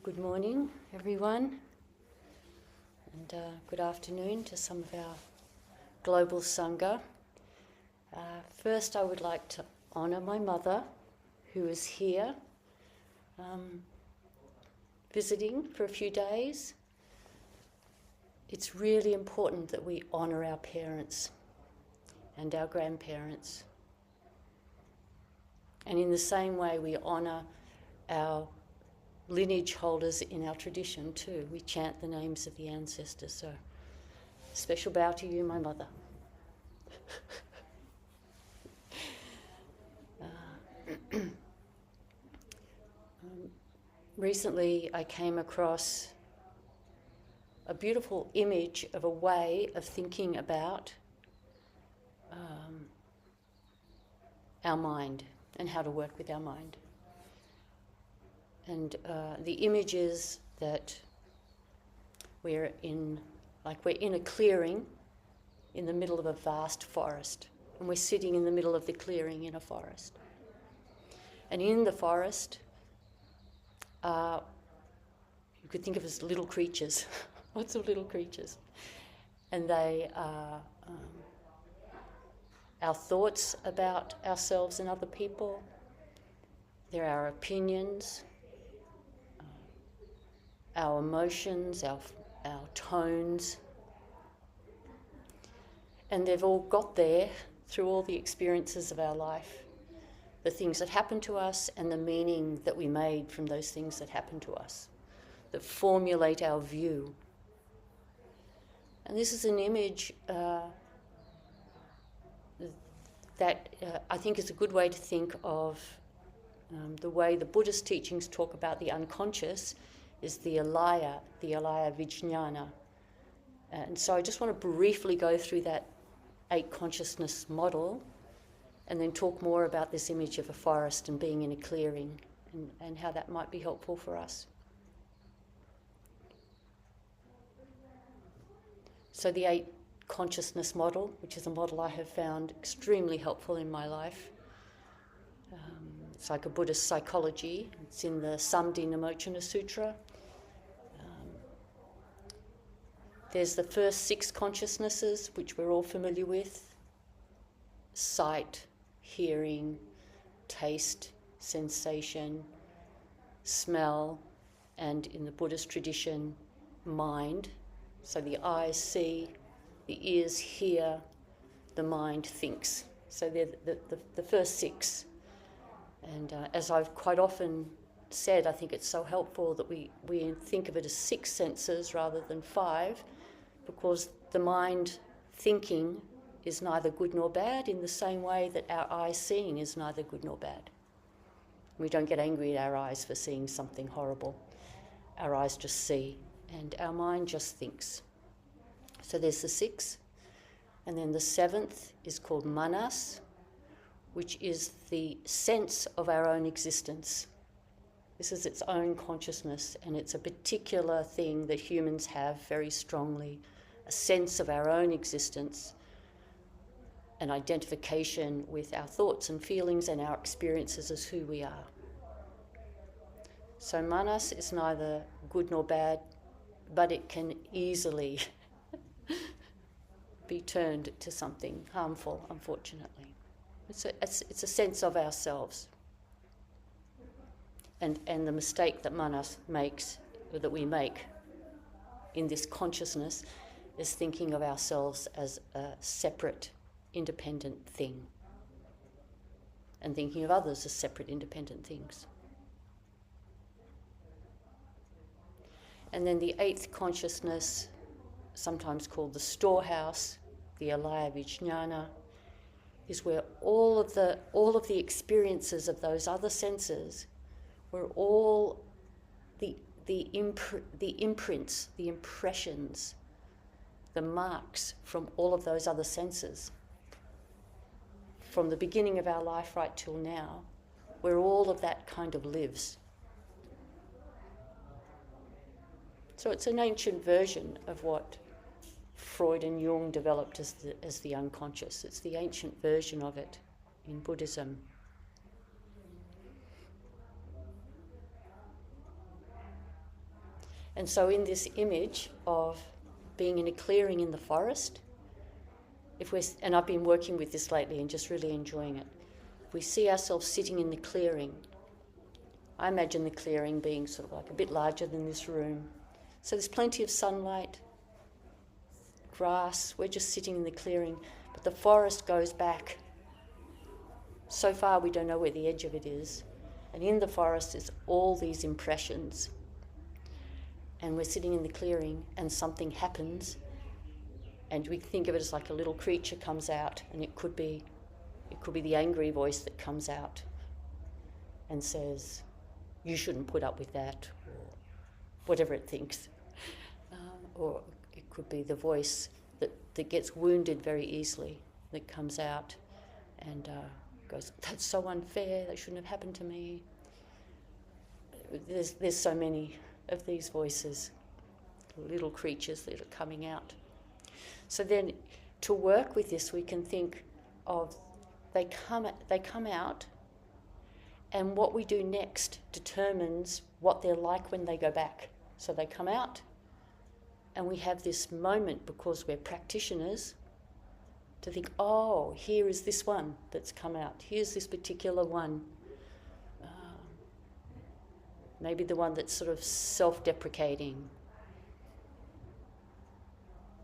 Good morning, everyone, and good afternoon to some of our global Sangha. First, I would like to honour my mother, who is here visiting for a few days. It's really important that we honour our parents and our grandparents. And in the same way, we honour our lineage holders in our tradition too. We chant the names of the ancestors. So, special bow to you, my mother. Recently, I came across a beautiful image of a way of thinking about our mind and how to work with our mind. And the image is that we're in a clearing in the middle of a vast forest, and we're sitting in the middle of the clearing in a forest. And in the forest, you could think of as little creatures, lots of little creatures, and they are our thoughts about ourselves and other people. They're our opinions, our emotions, our tones. And they've all got there through all the experiences of our life, the things that happened to us and the meaning that we made from those things that happened to us, that formulate our view. And this is an image that I think is a good way to think of the way the Buddhist teachings talk about the unconscious is the alaya vijnana. And so I just want to briefly go through that 8 consciousness model and then talk more about this image of a forest and being in a clearing and how that might be helpful for us. So the 8 consciousness model, which is a model I have found extremely helpful in my life. It's like a Buddhist psychology. It's in the Samdhi Namochana Sutra. There's the first 6 consciousnesses, which we're all familiar with: sight, hearing, taste, sensation, smell, and in the Buddhist tradition, mind. So the eyes see, the ears hear, the mind thinks. So they're the first 6. And as I've quite often said, I think it's so helpful that we think of it as 6 senses rather than 5, because the mind thinking is neither good nor bad in the same way that our eyes seeing is neither good nor bad. We don't get angry at our eyes for seeing something horrible. Our eyes just see, and our mind just thinks. So there's the 6. And then the 7th is called manas, which is the sense of our own existence. This is its own consciousness, and it's a particular thing that humans have very strongly, a sense of our own existence, an identification with our thoughts and feelings and our experiences as who we are. So manas is neither good nor bad, but it can easily be turned to something harmful, unfortunately. It's a sense of ourselves. And the mistake that manas makes, or that we make in this consciousness, is thinking of ourselves as a separate, independent thing, and thinking of others as separate, independent things. And then the 8th consciousness, sometimes called the storehouse, the alaya vijnana, is where all of the experiences of those other senses, where all the imprints, the impressions, the marks from all of those other senses, from the beginning of our life right till now, where all of that kind of lives. So it's an ancient version of what Freud and Jung developed as the unconscious. It's the ancient version of it in Buddhism. . And so in this image of being in a clearing in the forest, and I've been working with this lately and just really enjoying it, if we see ourselves sitting in the clearing, I imagine the clearing being sort of like a bit larger than this room. So there's plenty of sunlight, grass, we're just sitting in the clearing, but the forest goes back. So far we don't know where the edge of it is. And in the forest is all these impressions. And we're sitting in the clearing and something happens, and we think of it as like a little creature comes out, and it could be the angry voice that comes out and says, you shouldn't put up with that, or whatever it thinks. Or it could be the voice that gets wounded very easily, that comes out and goes, that's so unfair, that shouldn't have happened to me. There's so many of these voices, little creatures that are coming out. So then to work with this, we can think of they come out, and what we do next determines what they're like when they go back. So they come out, and we have this moment, because we're practitioners, to think, oh, here is this one that's come out. Here's this particular one. Maybe the one that's sort of self-deprecating.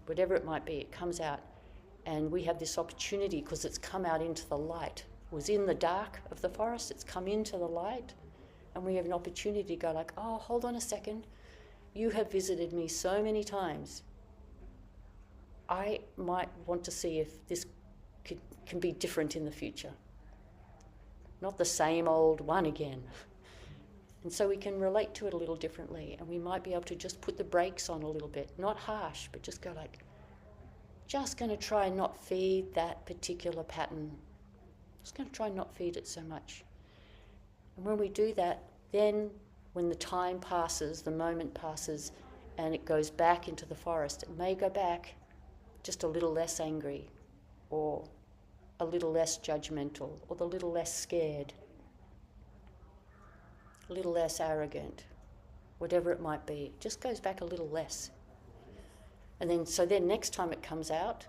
Whatever it might be, it comes out. And we have this opportunity, because it's come out into the light. It was in the dark of the forest, it's come into the light. And we have an opportunity to go like, oh, hold on a second. You have visited me so many times. I might want to see if this can be different in the future. Not the same old one again. And so we can relate to it a little differently, and we might be able to just put the brakes on a little bit. Not harsh, but just go like, just going to try and not feed that particular pattern. Just going to try and not feed it so much. And when we do that, then when the time passes, the moment passes, and it goes back into the forest, it may go back just a little less angry, or a little less judgmental, or a little less scared, a little less arrogant, whatever it might be. It just goes back a little less. And then next time it comes out,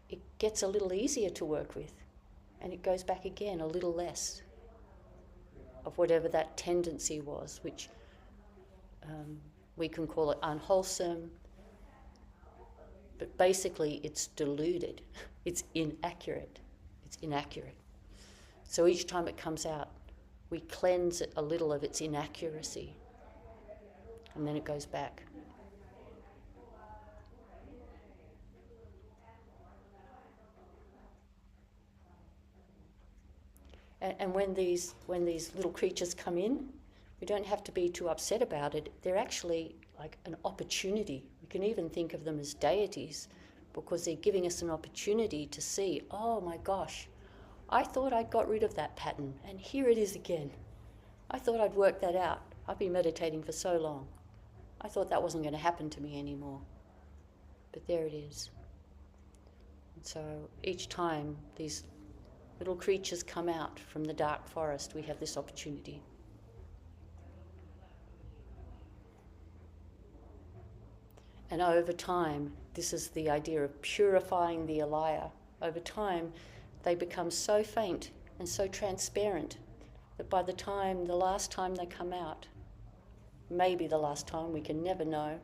it gets a little easier to work with, and it goes back again a little less of whatever that tendency was, which we can call it unwholesome, but basically it's deluded, it's inaccurate. So each time it comes out, we cleanse it a little of its inaccuracy, and then it goes back. And when these little creatures come in, we don't have to be too upset about it. They're actually like an opportunity. We can even think of them as deities, because they're giving us an opportunity to see, oh my gosh, I thought I'd got rid of that pattern, and here it is again. I thought I'd worked that out. I've been meditating for so long. I thought that wasn't going to happen to me anymore. But there it is. And so each time these little creatures come out from the dark forest, we have this opportunity. And over time, this is the idea of purifying the alaya. Over time, they become so faint and so transparent that by the last time they come out, maybe the last time, we can never know,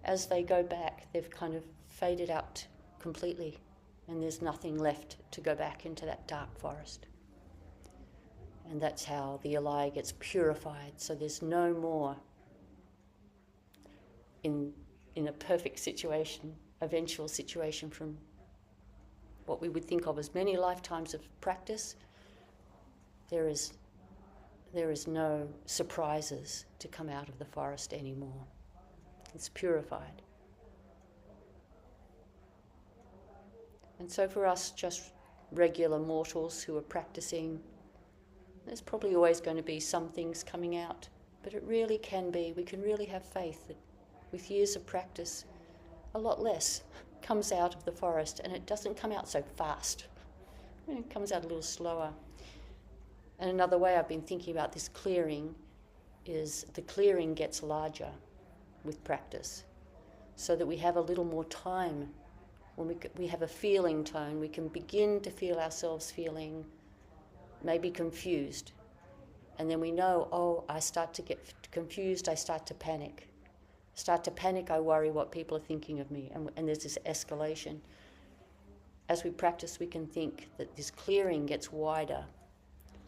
as they go back, they've kind of faded out completely, and there's nothing left to go back into that dark forest. And that's how the alaya gets purified, so there's no more in a perfect situation, eventual situation from what we would think of as many lifetimes of practice. There is no surprises to come out of the forest anymore. It's purified. And so for us, just regular mortals who are practicing, there's probably always going to be some things coming out, but it really can be, we can really have faith that with years of practice, a lot less comes out of the forest, and it doesn't come out so fast. It comes out a little slower. And another way I've been thinking about this clearing is the clearing gets larger with practice, so that we have a little more time. When we have a feeling tone, we can begin to feel ourselves feeling maybe confused. And then we know, oh, I start to get confused, I start to panic. I worry what people are thinking of me, and there's this escalation. As we practice, we can think that this clearing gets wider.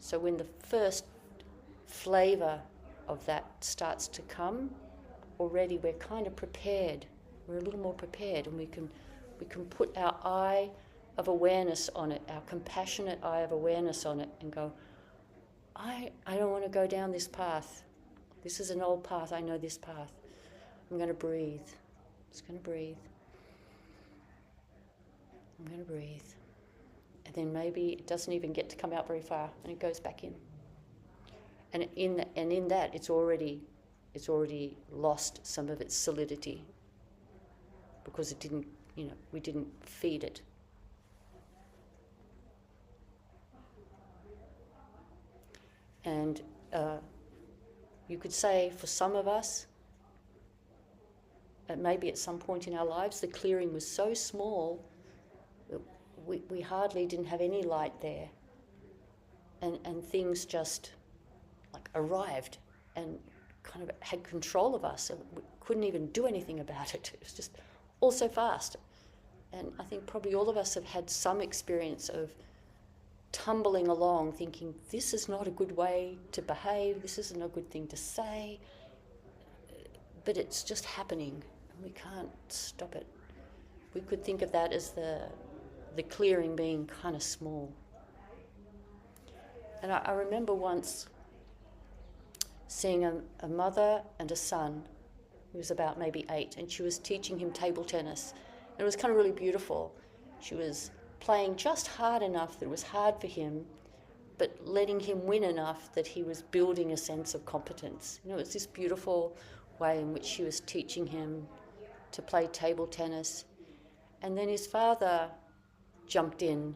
So when the first flavour of that starts to come, already we're kind of prepared. We're a little more prepared, and we can put our eye of awareness on it, our compassionate eye of awareness on it, and go, I don't want to go down this path. This is an old path, I know this path. I'm going to breathe. Just going to breathe. I'm going to breathe. And then maybe it doesn't even get to come out very far, and it goes back in. And in that, it's already lost some of its solidity, because it didn't, we didn't feed it. And you could say, for some of us, maybe at some point in our lives, the clearing was so small that we hardly didn't have any light there. And things just arrived and kind of had control of us, and we couldn't even do anything about it. It was just all so fast. And I think probably all of us have had some experience of tumbling along thinking, this is not a good way to behave, this isn't a good thing to say, but it's just happening and we can't stop it. We could think of that as the clearing being kind of small. And I remember once seeing a mother and a son who was about maybe 8, and she was teaching him table tennis. And it was kind of really beautiful. She was playing just hard enough that it was hard for him, but letting him win enough that he was building a sense of competence. It was this beautiful way in which she was teaching him to play table tennis. And then his father jumped in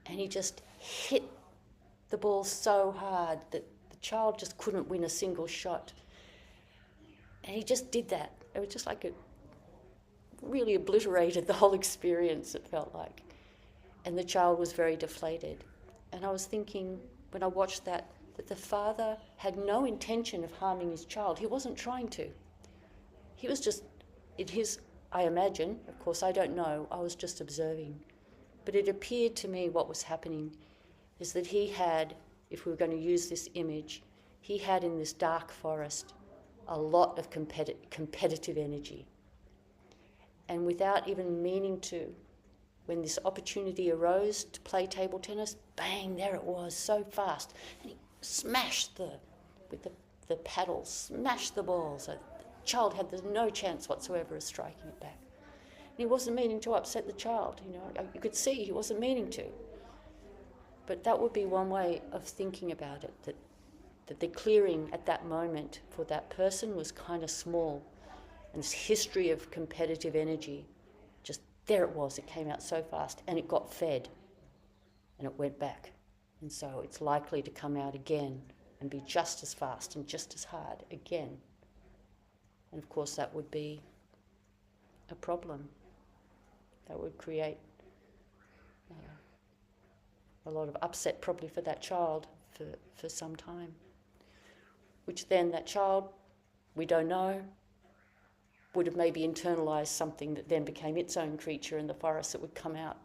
and he just hit the ball so hard that the child just couldn't win a single shot. And he just did that. It was just like it really obliterated the whole experience, it felt like. And the child was very deflated. And I was thinking, when I watched that the father had no intention of harming his child. He wasn't trying to. He was just, I imagine, of course I don't know, I was just observing. But it appeared to me what was happening is that he had, if we were going to use this image, he had in this dark forest a lot of competitive energy. And without even meaning to, when this opportunity arose to play table tennis, bang, there it was, so fast. And he smashed with the paddles, smashed the ball. So the child had no chance whatsoever of striking it back. And he wasn't meaning to upset the child, you could see he wasn't meaning to. But that would be one way of thinking about it, that the clearing at that moment for that person was kind of small. And this history of competitive energy, just there it was, it came out so fast, and it got fed, and it went back. And so it's likely to come out again and be just as fast and just as hard again. And of course that would be a problem. That would create a lot of upset probably for that child for some time. Which then that child, we don't know, would have maybe internalised something that then became its own creature in the forest that would come out,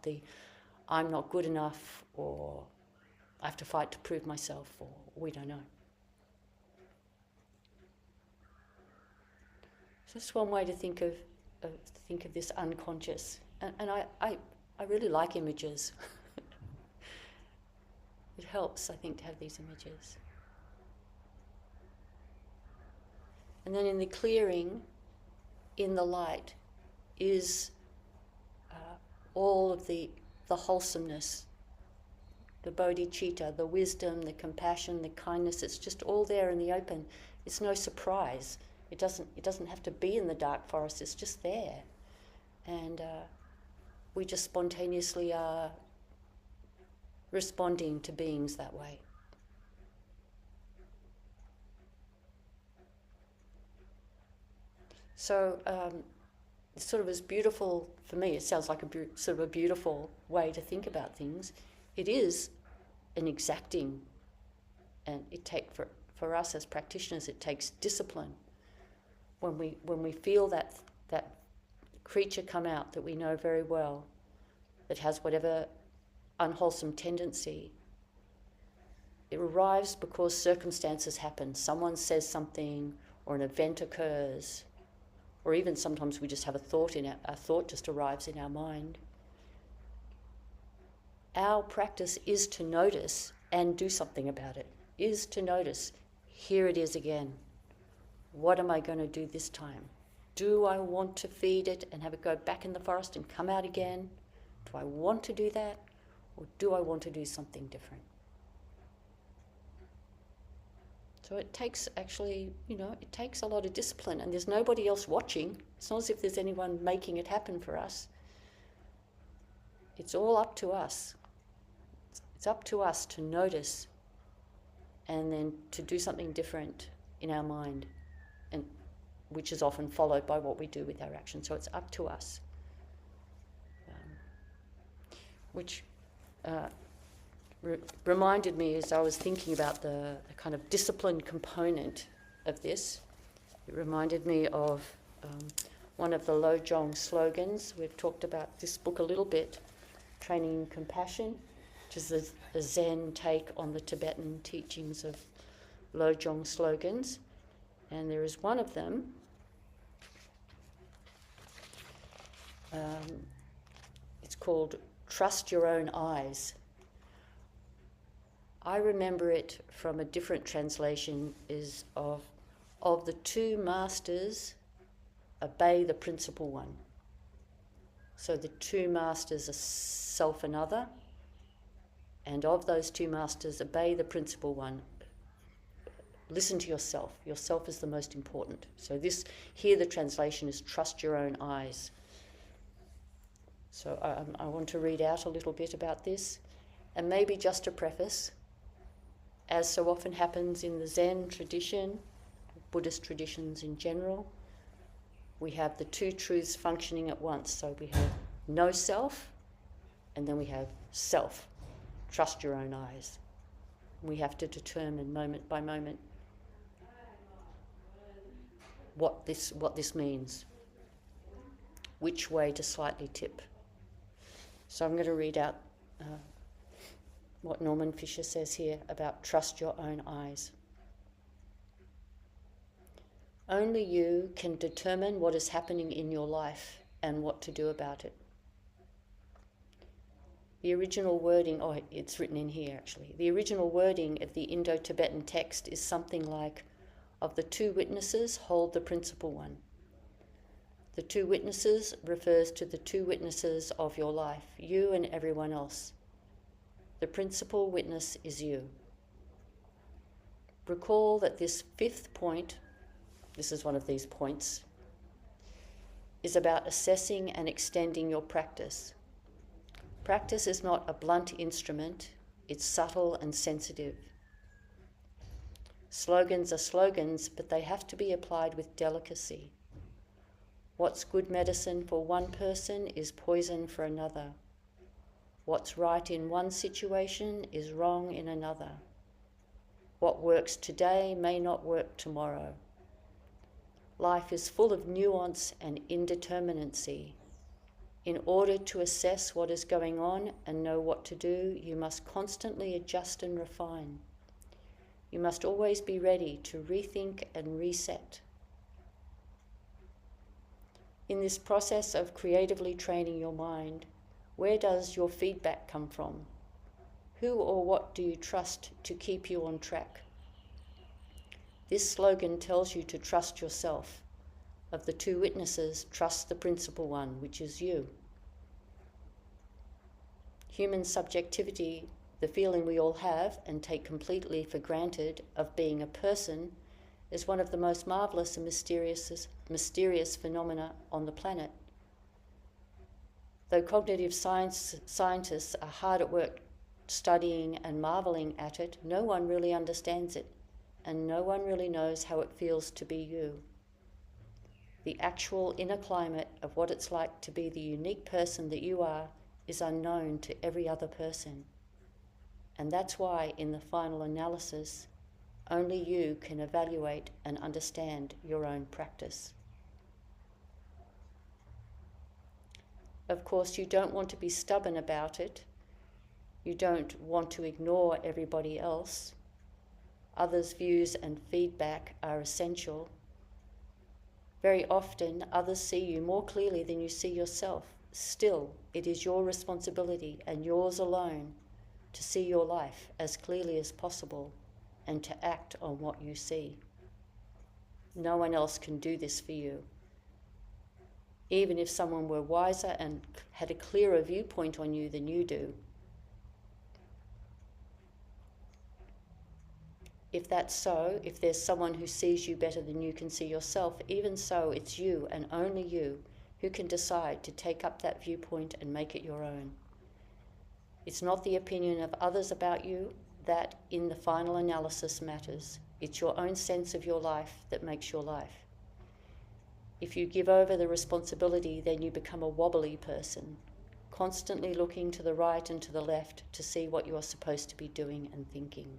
I'm not good enough, or I have to fight to prove myself, or we don't know. So that's one way to think of this unconscious. And I really like images. It helps, I think, to have these images. And then in the clearing, in the light, is all of the wholesomeness, the bodhicitta, the wisdom, the compassion, the kindness. It's just all there in the open. It's no surprise. It doesn't have to be in the dark forest. It's just there, and we just spontaneously are responding to beings that way. So it's sort of as beautiful, for me, it sounds like sort of a beautiful way to think about things. It is an exacting, and for us as practitioners, it takes discipline. When we feel that creature come out that we know very well, that has whatever unwholesome tendency, it arrives because circumstances happen. Someone says something, or an event occurs, or even sometimes we just have a thought a thought just arrives in our mind. Our practice is to notice and do something about it. Is to notice, here it is again. What am I going to do this time? Do I want to feed it and have it go back in the forest and come out again? Do I want to do that? Or do I want to do something different? So it takes it takes a lot of discipline, and there's nobody else watching. It's not as if there's anyone making it happen for us. It's all up to us. It's up to us to notice and then to do something different in our mind, and which is often followed by what we do with our action. So it's up to us. Which reminded me, as I was thinking about the kind of discipline component of this, it reminded me of one of the Lojong slogans. We've talked about this book a little bit, Training in Compassion, which is a Zen take on the Tibetan teachings of Lojong slogans. And there is one of them, it's called Trust Your Own Eyes. I remember it from a different translation, is of the two masters, obey the principal one. So the two masters are self and other, and of those two masters, obey the principal one. Listen to yourself. Yourself is the most important. So here the translation is trust your own eyes. So I want to read out a little bit about this, and maybe just a preface. As so often happens in the Zen tradition, Buddhist traditions in general, we have the two truths functioning at once. So we have no self, and then we have self. Trust your own eyes. We have to determine moment by moment what this means, which way to slightly tip. So I'm going to read out what Norman Fisher says here about trust your own eyes. Only you can determine what is happening in your life and what to do about it. The original wording, it's written in here actually. The original wording of the Indo-Tibetan text is something like, of the two witnesses, hold the principal one. The two witnesses refers to the two witnesses of your life, you and everyone else. The principal witness is you. Recall that this fifth point, this is one of these points, is about assessing and extending your practice. Practice is not a blunt instrument, it's subtle and sensitive. Slogans are slogans, but they have to be applied with delicacy. What's good medicine for one person is poison for another. What's right in one situation is wrong in another. What works today may not work tomorrow. Life is full of nuance and indeterminacy. In order to assess what is going on and know what to do, you must constantly adjust and refine. You must always be ready to rethink and reset. In this process of creatively training your mind, where does your feedback come from? Who or what do you trust to keep you on track? This slogan tells you to trust yourself. Of the two witnesses, trust the principal one, which is you. Human subjectivity, the feeling we all have and take completely for granted of being a person, is one of the most marvelous and mysterious phenomena on the planet. Though cognitive scientists are hard at work studying and marveling at it, no one really understands it, and no one really knows how it feels to be you. The actual inner climate of what it's like to be the unique person that you are is unknown to every other person. And that's why, in the final analysis, only you can evaluate and understand your own practice. Of course, you don't want to be stubborn about it. You don't want to ignore everybody else. Others' views and feedback are essential. Very often, others see you more clearly than you see yourself. Still, it is your responsibility and yours alone to see your life as clearly as possible and to act on what you see. No one else can do this for you. Even if someone were wiser and had a clearer viewpoint on you than you do. If that's so, if there's someone who sees you better than you can see yourself, even so, it's you and only you who can decide to take up that viewpoint and make it your own. It's not the opinion of others about you that, in the final analysis, matters. It's your own sense of your life that makes your life. If you give over the responsibility, then you become a wobbly person, constantly looking to the right and to the left to see what you are supposed to be doing and thinking.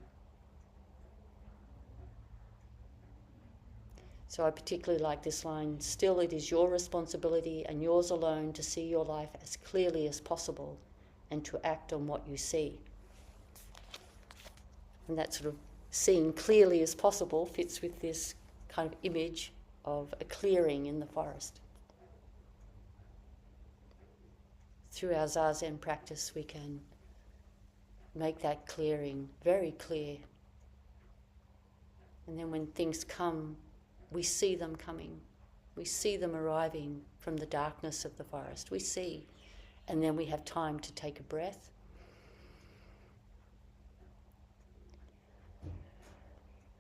So I particularly like this line, still it is your responsibility and yours alone to see your life as clearly as possible and to act on what you see. And that sort of seeing clearly as possible fits with this kind of image of a clearing in the forest. Through our Zazen practice, we can make that clearing very clear. And then when things come, we see them coming. We see them arriving from the darkness of the forest. We see. And then we have time to take a breath.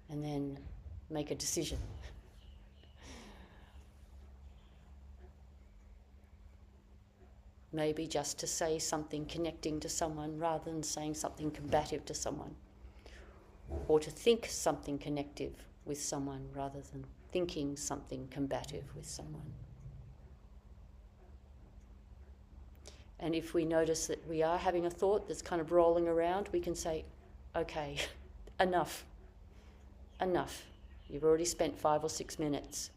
And then make a decision. Maybe just to say something connecting to someone rather than saying something combative to someone. Or to think something connective with someone rather than thinking something combative with someone. And if we notice that we are having a thought that's kind of rolling around, we can say, okay, enough. You've already spent 5 or 6 minutes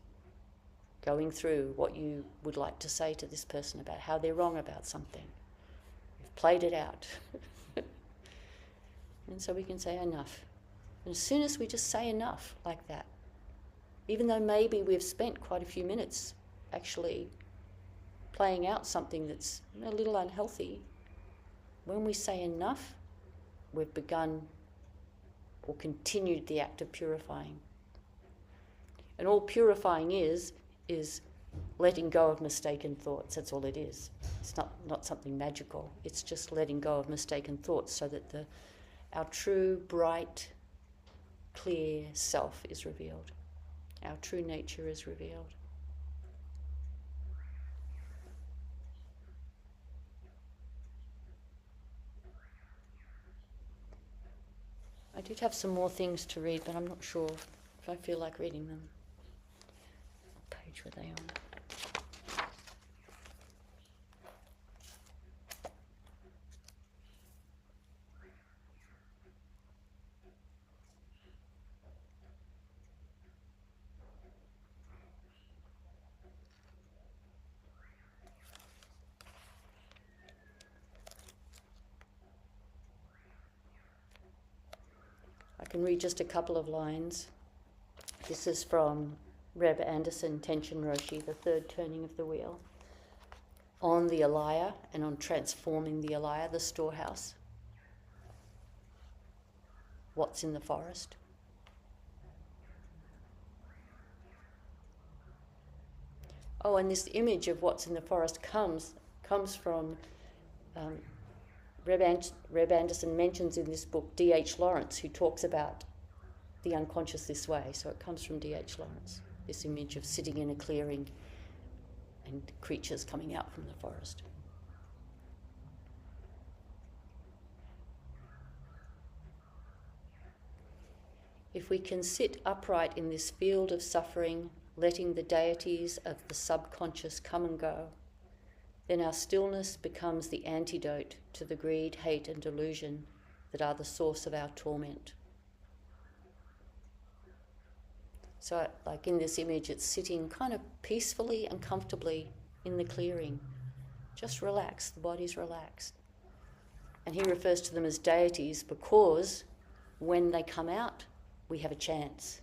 going through what you would like to say to this person about how they're wrong about something. You've played it out. And so we can say enough. And as soon as we just say enough like that, even though maybe we've spent quite a few minutes actually playing out something that's a little unhealthy, when we say enough, we've begun or continued the act of purifying. And all purifying is letting go of mistaken thoughts. That's all it is. It's not something magical. It's just letting go of mistaken thoughts so that our true, bright, clear self is revealed. Our true nature is revealed. I did have some more things to read, but I'm not sure if I feel like reading them. What page were they on? I can read just a couple of lines. This is from Reb Anderson Tenshin Roshi, The Third Turning of the Wheel, on the Alaya and on transforming the Alaya, the storehouse. What's in the forest? Oh, and this image of what's in the forest comes from Reb Anderson mentions in this book D.H. Lawrence, who talks about the unconscious this way. So it comes from D.H. Lawrence, this image of sitting in a clearing and creatures coming out from the forest. If we can sit upright in this field of suffering, letting the deities of the subconscious come and go, then our stillness becomes the antidote to the greed, hate and delusion that are the source of our torment. So like in this image, it's sitting kind of peacefully and comfortably in the clearing. Just relaxed, the body's relaxed. And he refers to them as deities because when they come out, we have a chance.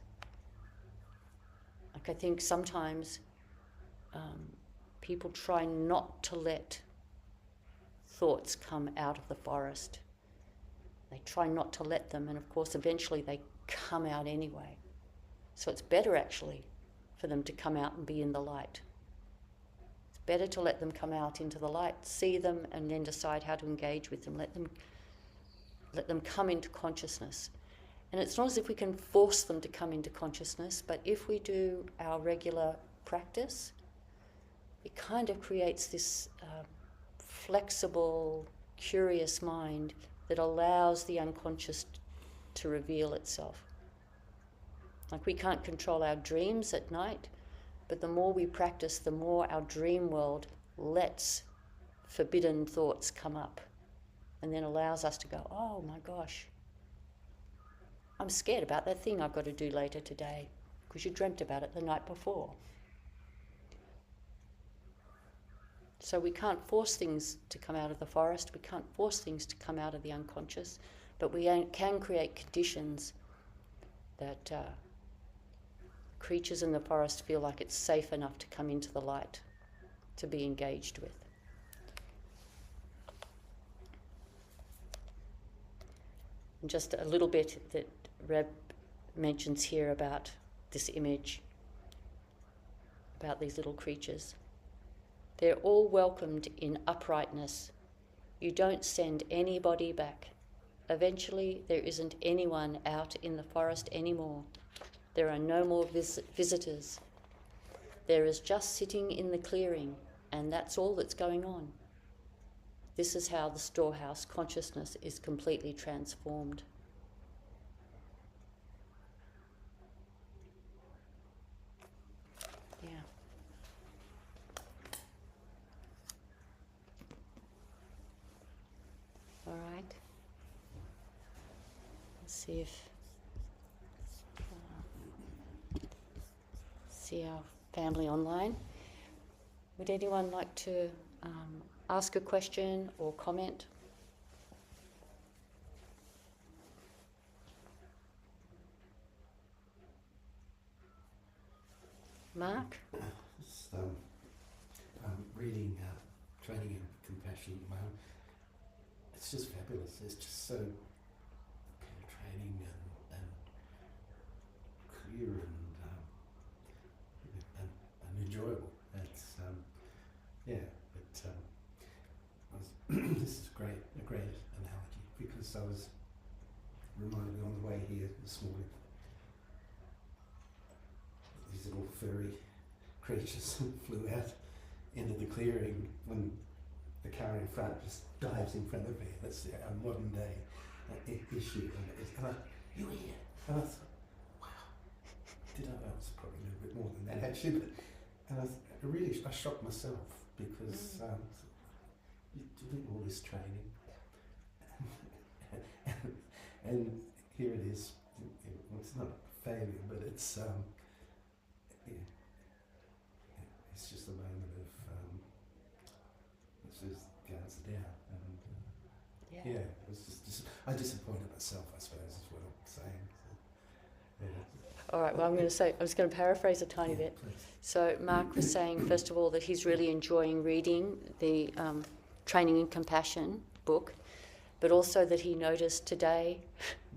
Like I think sometimes people try not to let thoughts come out of the forest. They try not to let them, and of course eventually they come out anyway. So it's better actually for them to come out and be in the light. It's better to let them come out into the light, see them, and then decide how to engage with them. Let them come into consciousness. And it's not as if we can force them to come into consciousness, but if we do our regular practice, it kind of creates this flexible, curious mind that allows the unconscious to reveal itself. Like we can't control our dreams at night, but the more we practice, the more our dream world lets forbidden thoughts come up and then allows us to go, oh my gosh, I'm scared about that thing I've got to do later today because you dreamt about it the night before. So we can't force things to come out of the forest, we can't force things to come out of the unconscious, but we can create conditions that creatures in the forest feel like it's safe enough to come into the light, to be engaged with. And just a little bit that Reb mentions here about this image, about these little creatures. They're all welcomed in uprightness. You don't send anybody back. Eventually, there isn't anyone out in the forest anymore. There are no more visitors. There is just sitting in the clearing, and that's all that's going on. This is how the storehouse consciousness is completely transformed. Yeah. All right. Let's see if see our family online. Would anyone like to ask a question or comment? Mark? Just, I'm reading Training in Compassion at the moment. It's just fabulous. It's just so penetrating and clear and enjoyable. It's this is great, a great analogy, because I was reminded on the way here this morning, these little furry creatures flew out into the clearing when the car in front just dives in front of me. That's a modern day issue. And it's you here. And I thought, wow. I was probably a little bit more than that actually, but I shocked myself because you're doing all this training and here it is. It's not a failure, but it's it's just a moment of it's just guards down and it was just I disappointed myself, I suppose, is what I'm saying. So, All right, well, I was going to paraphrase a tiny bit. Please. So Mark was saying, first of all, that he's really enjoying reading the Training in Compassion book, but also that he noticed today,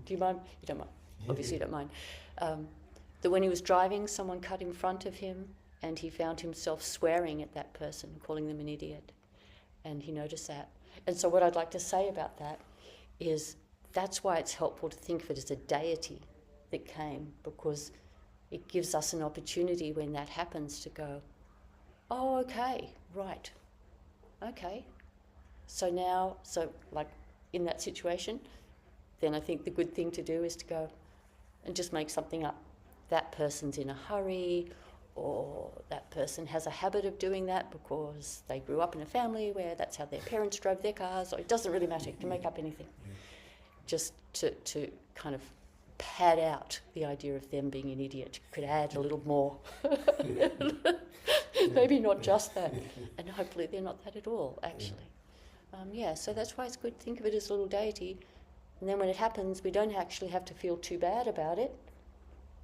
do you mind? You don't mind. Obviously you don't mind. That when he was driving, someone cut in front of him and he found himself swearing at that person, calling them an idiot. And he noticed that. And so what I'd like to say about that is that's why it's helpful to think of it as a deity that came, because it gives us an opportunity when that happens to go, oh, okay, right, okay. So like in that situation, then I think the good thing to do is to go and just make something up. That person's in a hurry, or that person has a habit of doing that because they grew up in a family where that's how their parents drove their cars, or it doesn't really matter, you can make up anything. Just to kind of pad out the idea of them being an idiot. Could add a little more. Maybe not just that. And hopefully they're not that at all, actually. So that's why it's good to think of it as a little deity. And then when it happens, we don't actually have to feel too bad about it.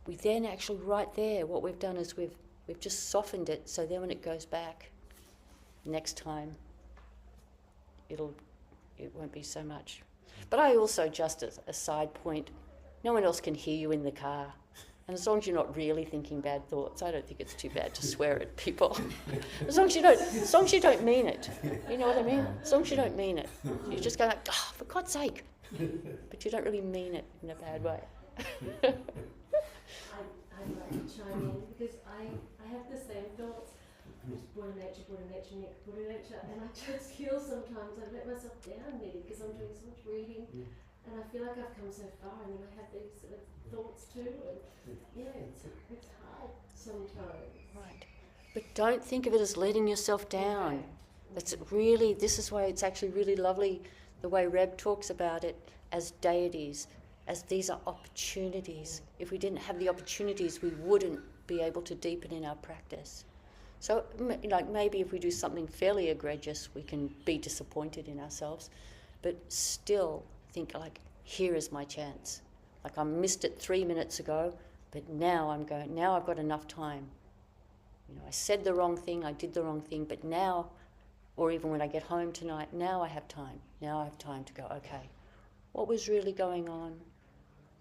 We then actually, right there, what we've done is we've just softened it, so then when it goes back next time, it won't be so much. But I also, just as a side point, no one else can hear you in the car. And as long as you're not really thinking bad thoughts, I don't think it's too bad to swear at people. As long as you don't mean it. You know what I mean? As long as you don't mean it. You just go like, oh, for God's sake. But you don't really mean it in a bad way. I'd like to chime in because I have the same thoughts. Buddha nature, and I just feel sometimes I let myself down, Neti, because I'm doing so much reading, and I feel like I've come so far, and then I have these sort of thoughts too, and it's hard sometimes. Right. But don't think of it as letting yourself down. Okay. This is why it's actually really lovely the way Reb talks about it as deities, as these are opportunities. If we didn't have the opportunities, we wouldn't be able to deepen in our practice. So, like, maybe if we do something fairly egregious, we can be disappointed in ourselves, but still think, like, here is my chance. Like, I missed it 3 minutes ago, but now I've got enough time. I said the wrong thing, I did the wrong thing, but now, or even when I get home tonight, now I have time. Now I have time to go, okay, what was really going on?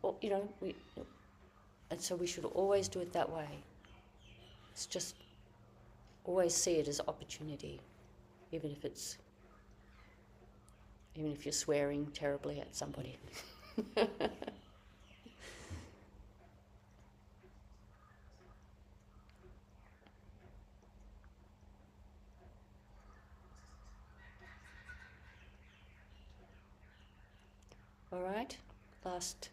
Well, and so we should always do it that way. It's just always see it as opportunity, even if you're swearing terribly at somebody. All right, last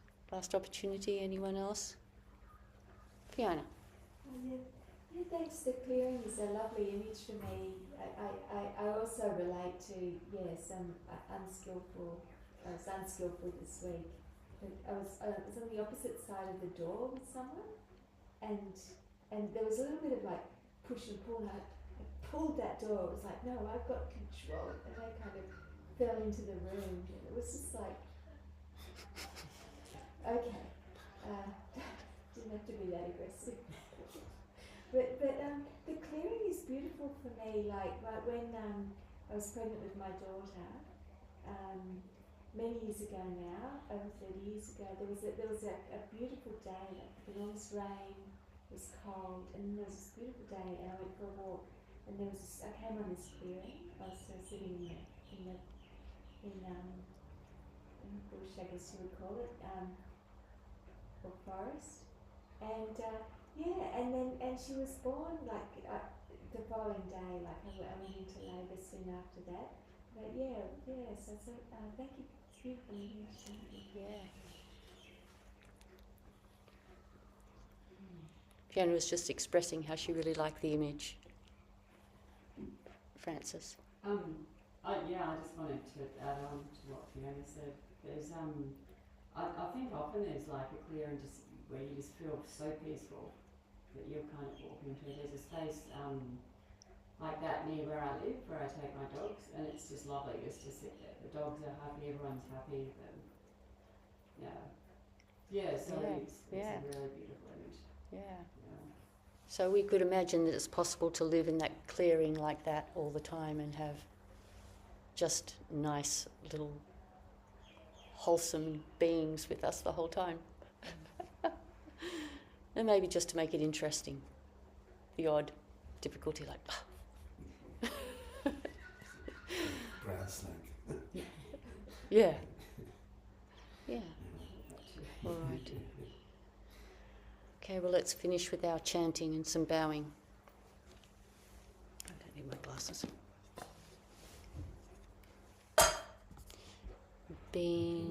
opportunity. Anyone else? Fiona. Yeah, thanks. The clearing is a lovely image for me. I also relate to some unskillful. I was unskillful this week. I was on the opposite side of the door with someone, and there was a little bit of like push and pull. And I pulled that door. It was like, no, I've got control, and I kind of fell into the room. And it was just like, okay, didn't have to be that aggressive. But the clearing is beautiful for me. Like when I was pregnant with my daughter, many years ago now, over 30 years ago, there was a beautiful day. Like enormous rain, it was cold, and there was this beautiful day, and I went for a walk, and I came on this clearing. I was sitting in the bush, I guess you would call it, or forest, and. And she was born like the following day. Like I went into labour soon after that. But so thank you. It's beautiful. Yeah. Fiona was just expressing how she really liked the image. Francis. I just wanted to add on to what Fiona said. There's I think often there's like a clearing just where you just feel so peaceful that you're kind of walking through. There's a space like that near where I live, where I take my dogs, and it's just lovely just to sit there. The dogs are happy, everyone's happy, and it's a really beautiful image. Yeah. So we could imagine that it's possible to live in that clearing like that all the time and have just nice little wholesome beings with us the whole time. And maybe just to make it interesting, the odd difficulty like, Brown snake. Yeah. All right. Okay, well, let's finish with our chanting and some bowing. I don't need my glasses. Being